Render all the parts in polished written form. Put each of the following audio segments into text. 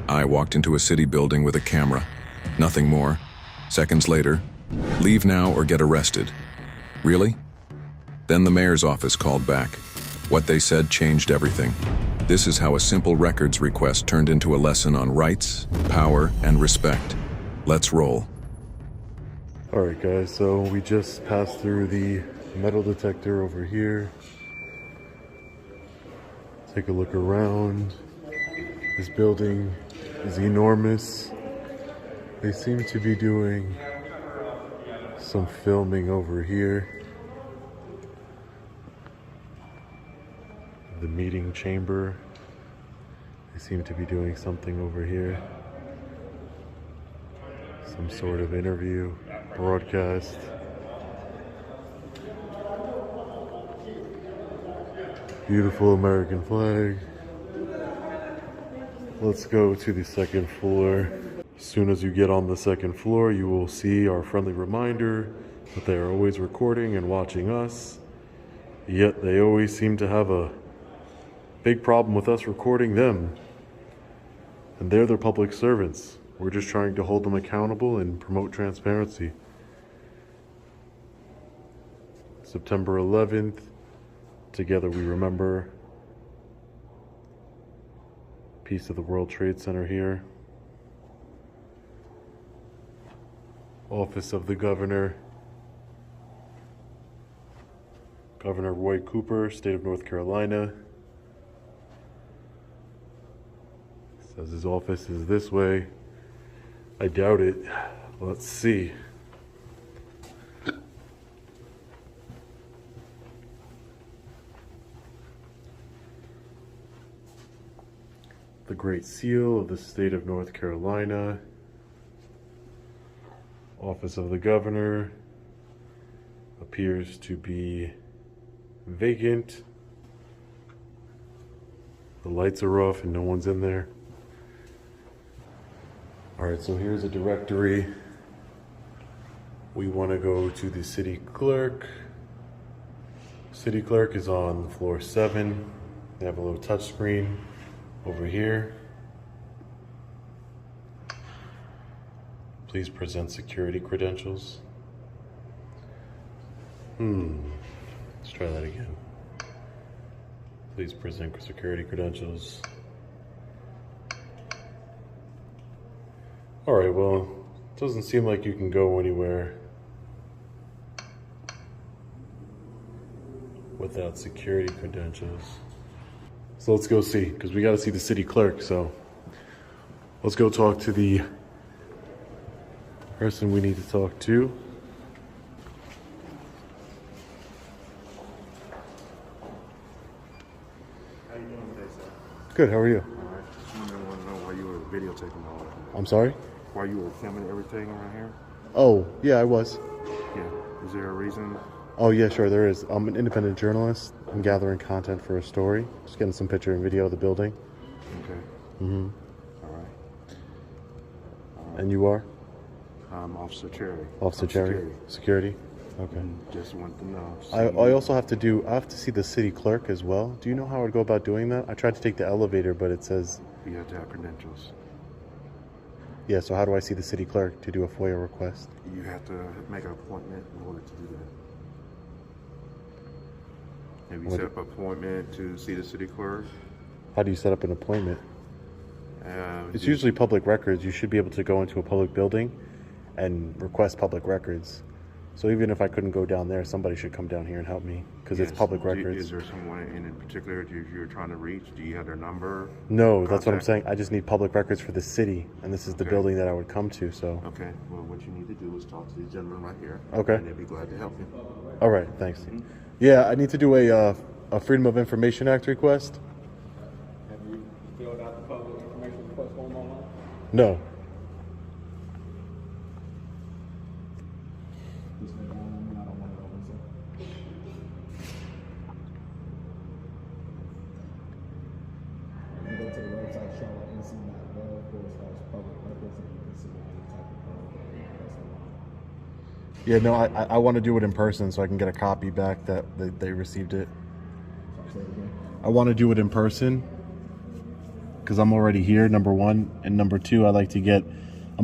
I walked into a city building with a camera. Nothing more. Seconds later, leave now or get arrested. Really? Then the mayor's office called back. What they said changed everything. This is how a simple records request turned into a lesson on rights, power, and respect. Let's roll. Alright guys, so we just passed through the metal detector over here. Take a look around. This building is enormous. They seem to be doing some filming over here. The meeting chamber. They seem to be doing something over here. Some sort of interview, broadcast. Beautiful American flag. Let's go to the second floor. As soon as you get on the second floor, you will see our friendly reminder that they are always recording and watching us. Yet they always seem to have a big problem with us recording them. And they're their public servants. We're just trying to hold them accountable and promote transparency. September 11th, together we remember. Piece of the World Trade Center here. Office of the Governor. Governor Roy Cooper, State of North Carolina. Says his office is this way. I doubt it. Let's see. The Great Seal of the State of North Carolina. Office of the Governor appears to be vacant. The lights are off and no one's in there. Alright, so here's a directory. We want to go to the city clerk. City clerk is on floor 7. They have a little touch screen over here. Please present security credentials. Let's try that again. Please present security credentials. Alright, well, it doesn't seem like you can go anywhere without security credentials. So let's go see, because we got to see the city clerk, so let's go talk to the person we need to talk to. How you doing today, sir? Good, how are you? All right. Just want to know why you were videotaping all of it. I'm sorry? Why you were filming everything around here? Oh, yeah, I was. Yeah. Is there a reason? Oh, yeah, sure, there is. I'm an independent journalist. I'm gathering content for a story. Just getting some picture and video of the building. Okay. Mm-hmm. All right. And you are? Officer Cherry. Officer Cherry? Security? Okay. Just want to know. I also have to see the city clerk as well. Do you know how I would go about doing that? I tried to take the elevator, but it says... You have to have credentials. Yeah, so how do I see the city clerk to do a FOIA request? You have to make an appointment in order to do that. Have you set up an appointment to see the city clerk? How do you set up an appointment? It's usually public records. You should be able to go into a public building and request public records. So even if I couldn't go down there, somebody should come down here and help me because it's public records. Is there someone in particular you're trying to reach? Do you have their number? No, that's what I'm saying. I just need public records for the city, and this is the building that I would come to. So. Okay. Well, what you need to do is talk to the gentleman right here. Okay. And they'll be glad to help you. All right. Thanks. Yeah, I need to do a Freedom of Information Act request. Have you filled out the public information request form online? No. Yeah, no, I want to do it in person so I can get a copy back that they received it. I want to do it in person because because I'm already here, number one. And number two, I'm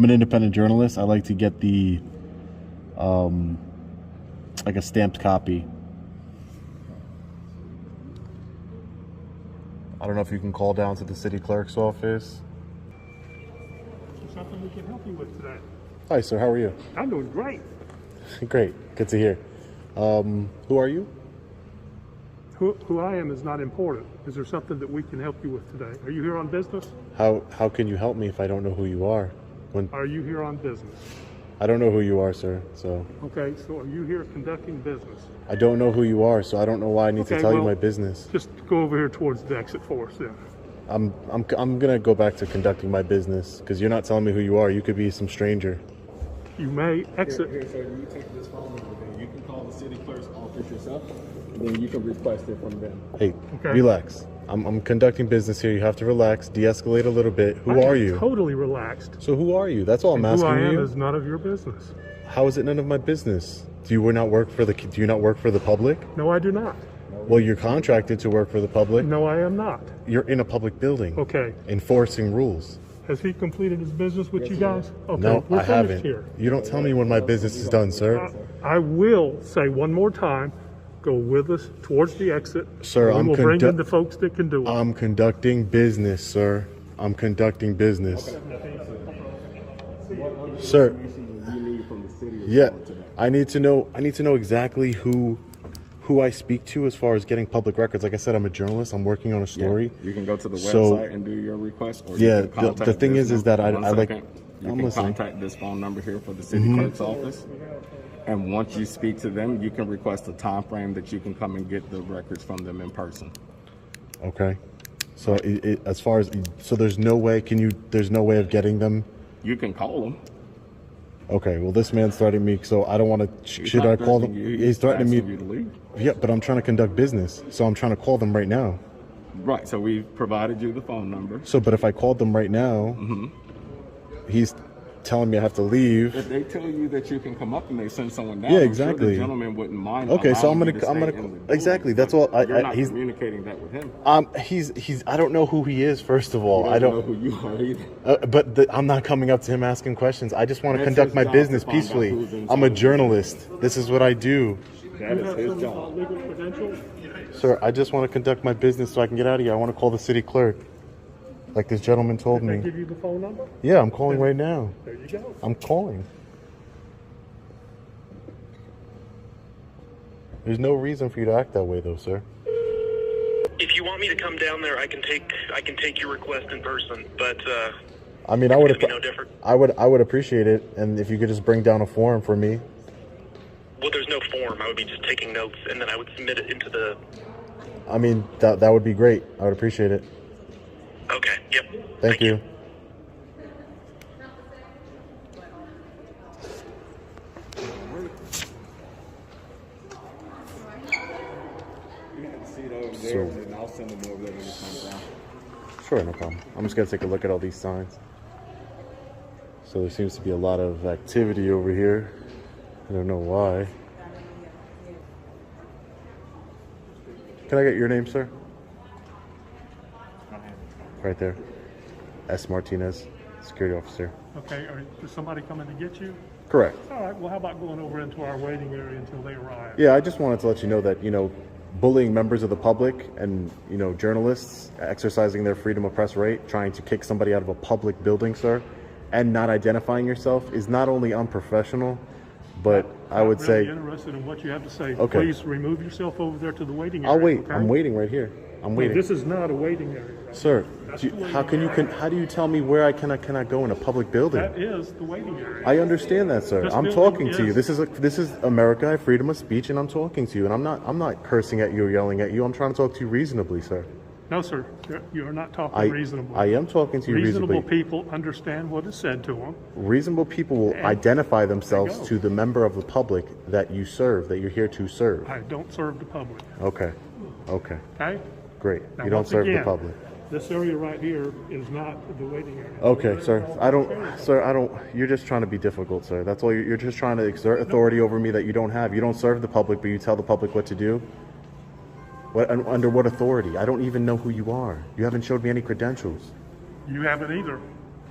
an independent journalist. I like to get the, like a stamped copy. I don't know if you can call down to the city clerk's office. There's something we can help you with today. Hi, sir. How are you? I'm doing great. Great. Good to hear. Who are you? Who I am is not important. Is there something that we can help you with today? Are you here on business? How can you help me if I don't know who you are? Are you here on business? I don't know who you are, sir. So Okay, so are you here conducting business? I don't know who you are, so I don't know why I need to Okay, tell you well, my business. Just go over here towards the exit for us then. I'm gonna go back to conducting my business because you're not telling me who you are. You could be some stranger. You may exit. Here, so you take this phone number, then you can call the city clerk's office yourself, and then you can request it from them. Hey, Okay. relax. I'm conducting business here. You have to relax, de-escalate a little bit. Who I are am you? Totally relaxed. So who are you? That's all I'm And who asking I am you. is none of your business. How is it none of my business? Do you not work for the public? No, I do not. Well, you're contracted to work for the public. No, I am not. You're in a public building. Okay. Enforcing rules. Has he completed his business with you guys? Okay, No, we're I finished haven't. here. You don't tell me when my business is done, sir. I will say one more time, go with us towards the exit. Sir, and I'm we will bring in conduct- the folks that can do it. I'm conducting business, sir. I'm conducting business. Sir, You need from the city. yeah, I need to know exactly who I speak to as far as getting public records. Like I said, I'm a journalist. I'm working on a story. You can go to the So- website and do your request. Or Yeah, you can contact the thing this is that I one like. second. You I'm can listening. contact this phone number here for the city clerk's office. And once you speak to them, you can request a time frame that you can come and get the records from them in person. Okay. So as far as there's no way. There's no way of getting them. You can call them. Okay. Well, this man's threatening me, so I don't want to. He's Should not I call them? threatening you, He's threatening asking you to me. leave. Yeah, but I'm trying to conduct business, so I'm trying to call them right now. Right, so we've provided you the phone number. So, but if I called them right now, he's telling me I have to leave. If they tell you that you can come up and they send someone down, Yeah, I'm exactly. sure the gentleman wouldn't mind. Okay, so allowing I'm you gonna- to I'm stay gonna- in the building, exactly, that's but all. You're not He's communicating that with him. he's. I don't know who he is. First of all, You I know don't. who you are either. But I'm not coming up to him asking questions. I just want to That's conduct his my job business to find out peacefully. who's in I'm a charge. journalist. This is what I do. That You is have his some job. legal credentials? Sir, I just want to conduct my business so I can get out of here. I want to call the city clerk, like this gentleman told Did they me. give you the phone number? Yeah, I'm calling right now. There you go. I'm calling. There's no reason for you to act that way, though, sir. If you want me to come down there, I can take your request in person. But I mean, I would it's gonna be no different. I would appreciate it, and if you could just bring down a form for me. Well, there's no form. I would be just taking notes, and then I would submit it into the. I mean, that would be great. I would appreciate it. Okay. Yep. Thank you. You can see it over there, So- and I'll send them over there when it comes down. Sure, no problem. I'm just gonna take a look at all these signs. So there seems to be a lot of activity over here. I don't know why. Can I get your name, sir? Right there. S. Martinez, security officer. Okay, is somebody coming to get you? Correct. All right, well, how about going over into our waiting area until they arrive? Yeah, I just wanted to let you know that, bullying members of the public and, journalists exercising their freedom of press right, trying to kick somebody out of a public building, sir, and not identifying yourself is not only unprofessional, but I would I'm say, really interested in what you have to say. Okay. Please remove yourself over there to the waiting area. I'll wait. okay? I'm waiting right here. I'm No, waiting. this is not a waiting area. Right? Sir, That's do the you- waiting how do you tell me where I cannot go in a public building? That is the waiting area. I understand that, sir. This I'm building talking to you. is- This is America. I have freedom of speech, and I'm talking to you. And I'm not cursing at you or yelling at you. I'm trying to talk to you reasonably, sir. No, sir, you're not talking I reasonably. I am talking to you Reasonable reasonably. people understand what is said to them. Reasonable people will And- identify themselves go. to the member of the public that you serve, that you're here to serve. I don't serve the public, Okay. okay? Great. Now, You don't once serve the again, public. This area right here is not the waiting area. Okay, sir. I don't. You're just trying to be difficult, sir. That's all. You're just trying to exert authority over me that you don't have. You don't serve the public, but you tell the public what to do. Under what authority? I don't even know who you are. You haven't showed me any credentials. You haven't either.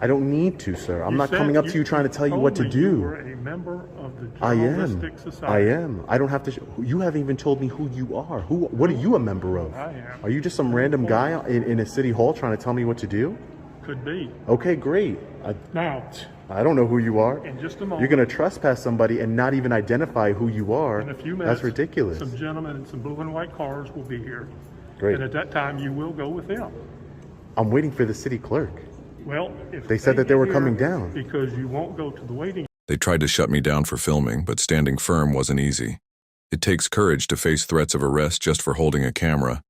I don't need to, sir. I'm You not said- coming up to you trying to tell you what to told me You do. were a member of the I am. Journalistic I Society. am. I don't have to. You haven't even told me who you are. What are you a member of? I am. Are you just some random guy in a city hall trying to tell me what to do? Could be. Okay, great. Now, I don't know who you are. in just a moment. You're going to trespass somebody and not even identify who you are. In a few minutes, That's ridiculous. some gentlemen in some blue and white cars will be here. Great. And at that time, you will go with them. I'm waiting for the city clerk. Well, if They said that they get were here coming down. because you won't go to the waiting. They tried to shut me down for filming, but standing firm wasn't easy. It takes courage to face threats of arrest just for holding a camera,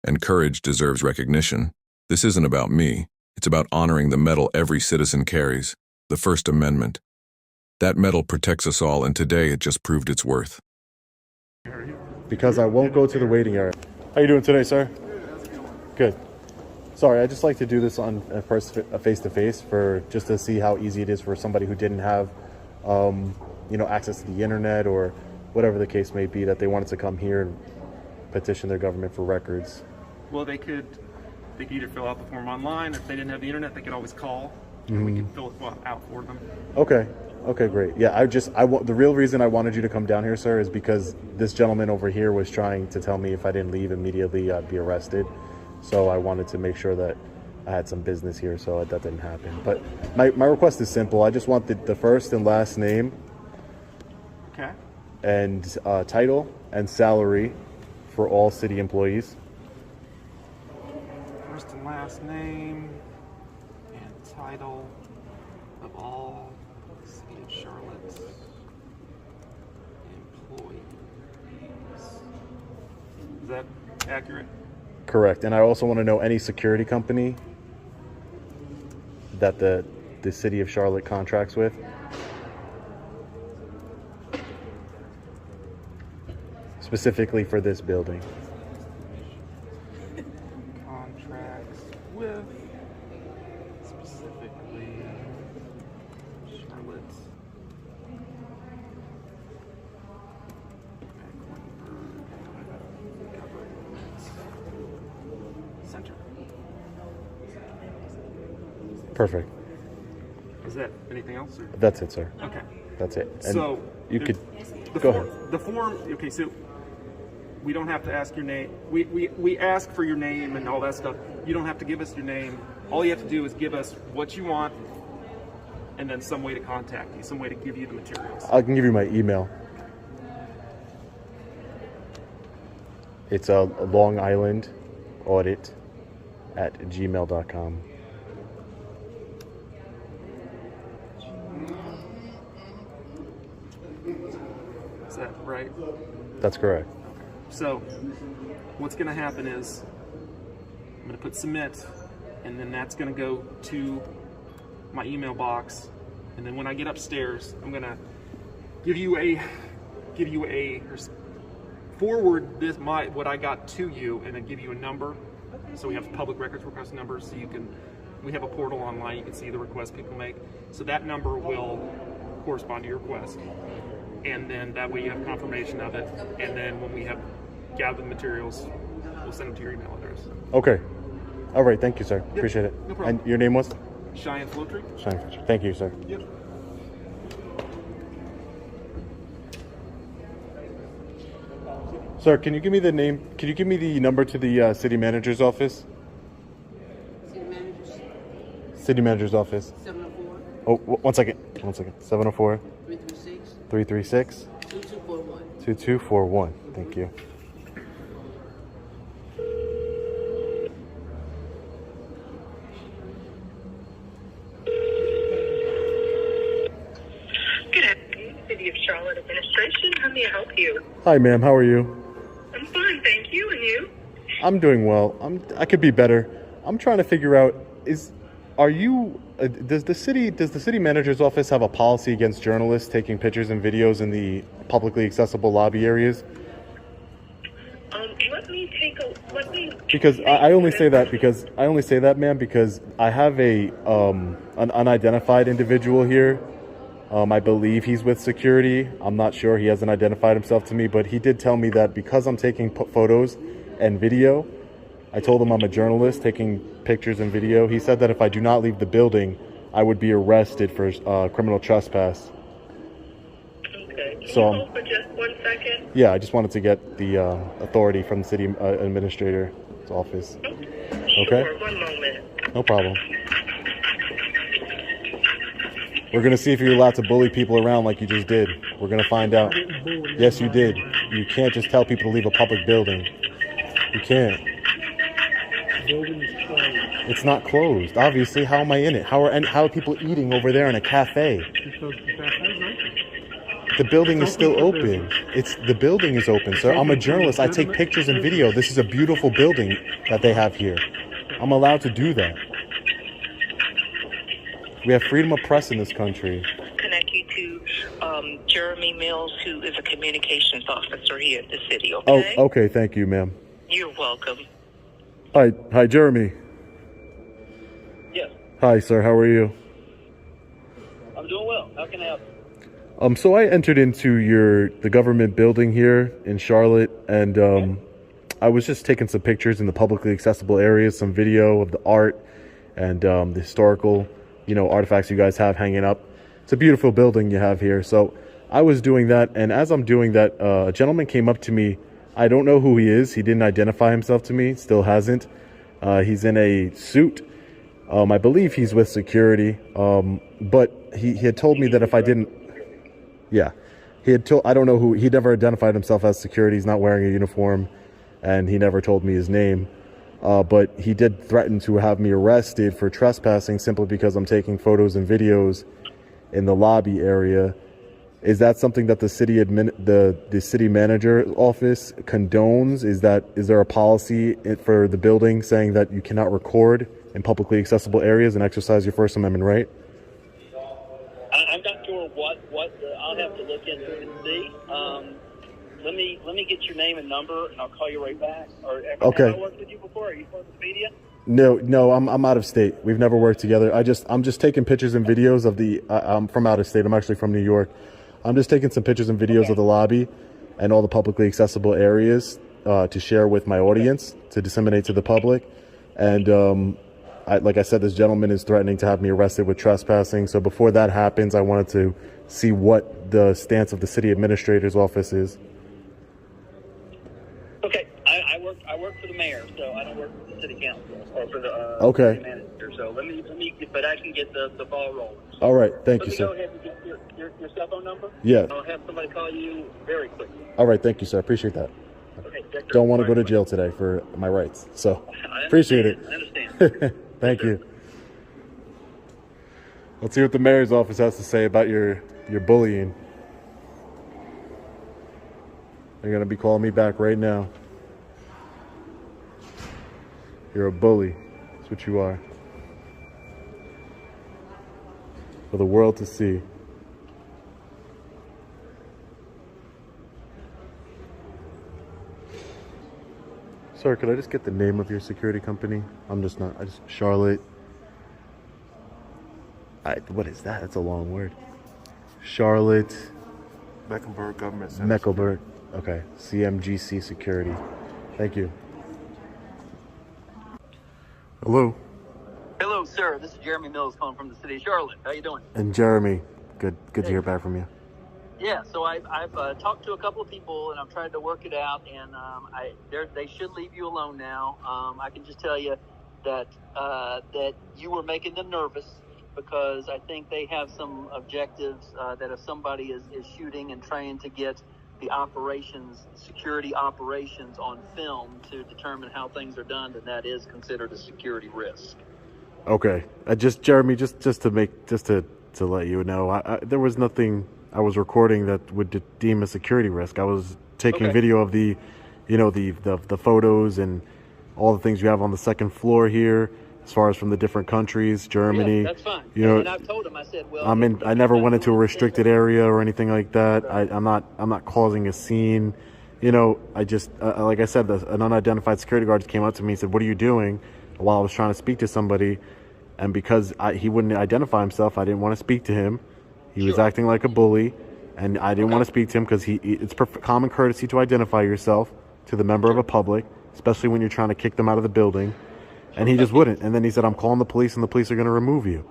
and courage deserves recognition. This isn't about me. It's about honoring the medal every citizen carries, the First Amendment. That medal protects us all, and today it just proved its worth. Because I won't go to the waiting area. How you doing today, sir? Good. Sorry, I just like to do this on a face-to-face for just to see how easy it is for somebody who didn't have, access to the internet or whatever the case may be, that they wanted to come here and petition their government for records. Well, they could either fill out the form online. If they didn't have the internet, they could always call, and we could fill it out for them. Okay. Okay, great. Yeah, the real reason I wanted you to come down here, sir, is because this gentleman over here was trying to tell me if I didn't leave immediately, I'd be arrested. So I wanted to make sure that I had some business here, so that didn't happen. But my request is simple. I just want the first and last name Okay. and title and salary for all city employees. First and last name and title of all City of Charlotte employees. Is that accurate? Correct. And I also want to know any security company that the city of Charlotte contracts with. Specifically for this building. Contracts with specifically Charlotte Center. Perfect. Is that anything else? Or? That's it, sir. Okay. That's it. And So you could the go form, ahead. The form. Okay, so we don't have to ask your name. We ask for your name and all that stuff. You don't have to give us your name. All you have to do is give us what you want, and then some way to contact you, some way to give you the materials. I can give you my email. It's a Long Island Audit at gmail.com. Is that right? That's correct. So what's going to happen is I'm going to put submit, and then that's going to go to my email box, and then when I get upstairs, I'm going to give you a forward what I got to you, and then give you a number. So we have public records request numbers, so we have a portal online, you can see the requests people make. So that number will correspond to your request, and then that way you have confirmation of it, and then when we have gathered the materials, we'll send them to your email address. Okay. All right. Thank you, sir. Appreciate it. no problem. And your name was? Cheyenne Flowtree? Shine. Thank you, sir. Yep. Sir, can you give me the name? Can you give me the number to the city manager's office? City managers, City manager's office. 704 Oh, 1 second. 1 second. 704 336 336 2241. 2241. Thank you. Good afternoon, City of Charlotte Administration. How may I help you? Hi, ma'am. How are you? I'm fine, thank you. And you? I'm doing well. I could be better. I'm trying to figure out does the city manager's office have a policy against journalists taking pictures and videos in the publicly accessible lobby areas? Because I only say that, ma'am, because I have an unidentified individual here. I believe he's with security. I'm not sure. He hasn't identified himself to me, but he did tell me that because I'm taking photos and video, I told him I'm a journalist taking pictures and video. He said that if I do not leave the building, I would be arrested for criminal trespass. Okay. Can So, you hold for just 1 second? Yeah, I just wanted to get the authority from the city administrator's office. Okay? Sure, 1 moment. No problem. We're going to see if you're allowed to bully people around like you just did. We're going to find out. Yes, you did. You can't just tell people to leave a public building. You can't. It's not closed. Obviously, how am I in it? How are people eating over there in a cafe? The building is still open. The building is open, sir. I'm a journalist. I take pictures and video. This is a beautiful building that they have here. I'm allowed to do that. We have freedom of press in this country. Connect you to Jeremy Mills, who is a communications officer here at the city, okay? Oh, okay. Thank you, ma'am. You're welcome. Hi, Jeremy. Yes, Hi, sir. How are you? I'm doing well. How can I help you? So I entered into the government building here in Charlotte, and I was just taking some pictures in the publicly accessible areas, some video of the art and the historical, artifacts you guys have hanging up. It's a beautiful building you have here. So I was doing that, and as I'm doing that, a gentleman came up to me. I don't know who he is. He didn't identify himself to me. Still hasn't. He's in a suit. I believe he's with security. But he had told me that if I didn't, I don't know who. He never identified himself as security. He's not wearing a uniform, and he never told me his name. But he did threaten to have me arrested for trespassing simply because I'm taking photos and videos in the lobby area. Is that something that the city the city manager office condones? Is there a policy for the building saying that you cannot record in publicly accessible areas and exercise your First Amendment right? I'm not sure what I'll have to look into it and see. Let me get your name and number, and I'll call you right back. Okay. Have I worked with you before? Are you part of the media? No, I'm out of state. We've never worked together. I'm just taking pictures and videos of I'm from out of state. I'm actually from New York. I'm just taking some pictures and videos of the lobby and all the publicly accessible areas to share with my audience, to disseminate to the public. And like I said, this gentleman is threatening to have me arrested with trespassing. So before that happens, I wanted to see what the stance of the city administrator's office is. Okay, I work for the mayor, so I don't work for the city council or for the Okay. city manager. So let me but I can get the ball rolling. So All right, thank you, let me go sir. ahead and get your cell phone number. Yeah. I'll have somebody call you very quickly. All right, thank you, sir. Appreciate that. Okay, Don't want to go to jail today for my rights, so appreciate it. I understand. Thank you. Let's see what the mayor's office has to say about your bullying. They're gonna be calling me back right now. You're a bully. That's what you are. For the world to see. Sir, could I just get the name of your security company? Charlotte. What is that? That's a long word. Charlotte. Mecklenburg Government Center. Mecklenburg. Okay. CMGC Security. Thank you. Hello. Hello, sir. This is Jeremy Mills calling from the city of Charlotte. How you doing? And Jeremy. Good to hear back from you. Yeah, so I've talked to a couple of people, and I've tried to work it out, and they should leave you alone now. I can just tell you that you were making them nervous, because I think they have some objectives that if somebody is shooting and trying to get the security operations on film to determine how things are done, then that is considered a security risk. Okay. Jeremy, just to let you know, there was nothing I was recording that would deem a security risk. I was taking video of the photos and all the things you have on the second floor here, as far as from the different countries, Germany. Yeah, that's fine. And I've told him, I said, well, I never went into a restricted area or anything like that. I'm not causing a scene. I just like I said, an unidentified security guard just came up to me and said, "What are you doing?" While I was trying to speak to somebody, and because he wouldn't identify himself, I didn't want to speak to him. He was acting like a bully, and I didn't want to speak to him because it's common courtesy to identify yourself to the member of a public. especially when you're trying to kick them out of the building. And he just wouldn't. And then he said, I'm calling the police, and the police are going to remove you.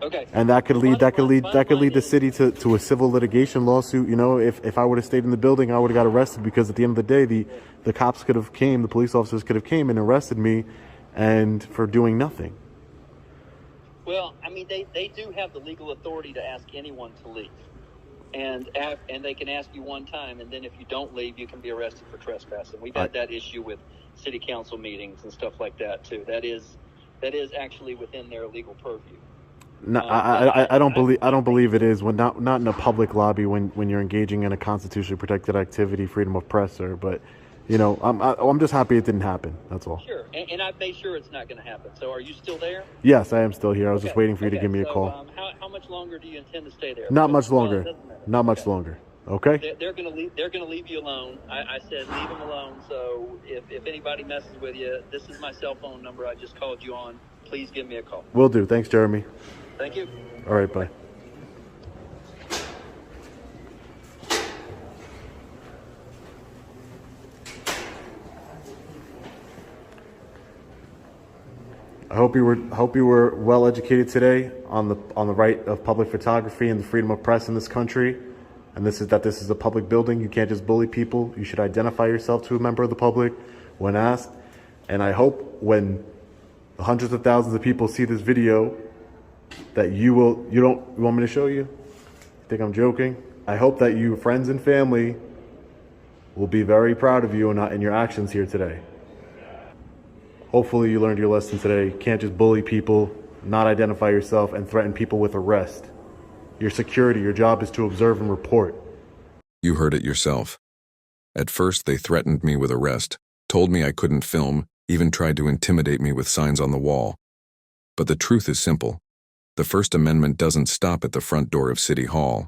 Okay. And that could lead the city to a civil litigation lawsuit. You know, if I would have stayed in the building, I would have got arrested, because at the end of the day, the cops could have came, the police officers could have came and arrested me, and for doing nothing. Well, I mean, they do have the legal authority to ask anyone to leave. And they can ask you one time, and then if you don't leave, you can be arrested for trespassing. We've had that issue with city council meetings and stuff like that too. That is actually within their legal purview. No, I don't believe it is, when not in a public lobby, when you're engaging in a constitutionally protected activity, freedom of press, sir. But you know, I'm just happy it didn't happen. That's all. Sure, and I've made sure it's not going to happen. So, are you still there? Yes, I am still here. I was just waiting for you to give me a call. How much longer do you intend to stay there? Not much longer. Not much longer. Okay. They're going to leave. They're going to leave you alone. I said leave them alone. So if anybody messes with you, this is my cell phone number. I just called you on. Please give me a call. Will do. Thanks, Jeremy. Thank you. All right. Bye. I hope you were well educated today on the right of public photography and the freedom of press in this country. And this is a public building. You can't just bully people. You should identify yourself to a member of the public when asked. And I hope when the hundreds of thousands of people see this video that you want me to show you? I think I'm joking. I hope that you, friends and family, will be very proud of you and your actions here today. Hopefully you learned your lesson today. You can't just bully people, not identify yourself, and threaten people with arrest. Your security, your job is to observe and report. You heard it yourself. At first, they threatened me with arrest, told me I couldn't film, even tried to intimidate me with signs on the wall. But the truth is simple. The First Amendment doesn't stop at the front door of City Hall.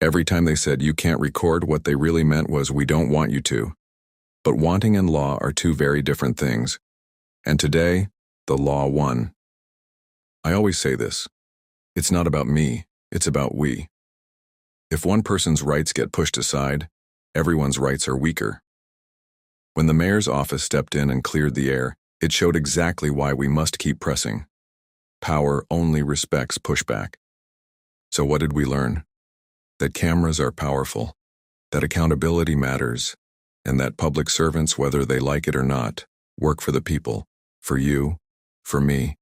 Every time they said you can't record, what they really meant was we don't want you to. But wanting and law are two very different things. And today, the law won. I always say this. It's not about me, it's about we. If one person's rights get pushed aside, everyone's rights are weaker. When the mayor's office stepped in and cleared the air, it showed exactly why we must keep pressing. Power only respects pushback. So what did we learn? That cameras are powerful, that accountability matters, and that public servants, whether they like it or not, work for the people, for you, for me,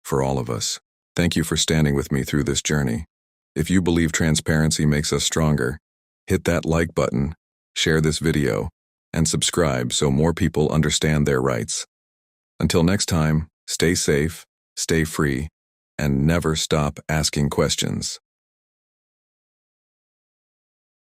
for all of us. Thank you for standing with me through this journey. If you believe transparency makes us stronger, hit that like button, share this video, and subscribe so more people understand their rights. Until next time, stay safe, stay free, and never stop asking questions.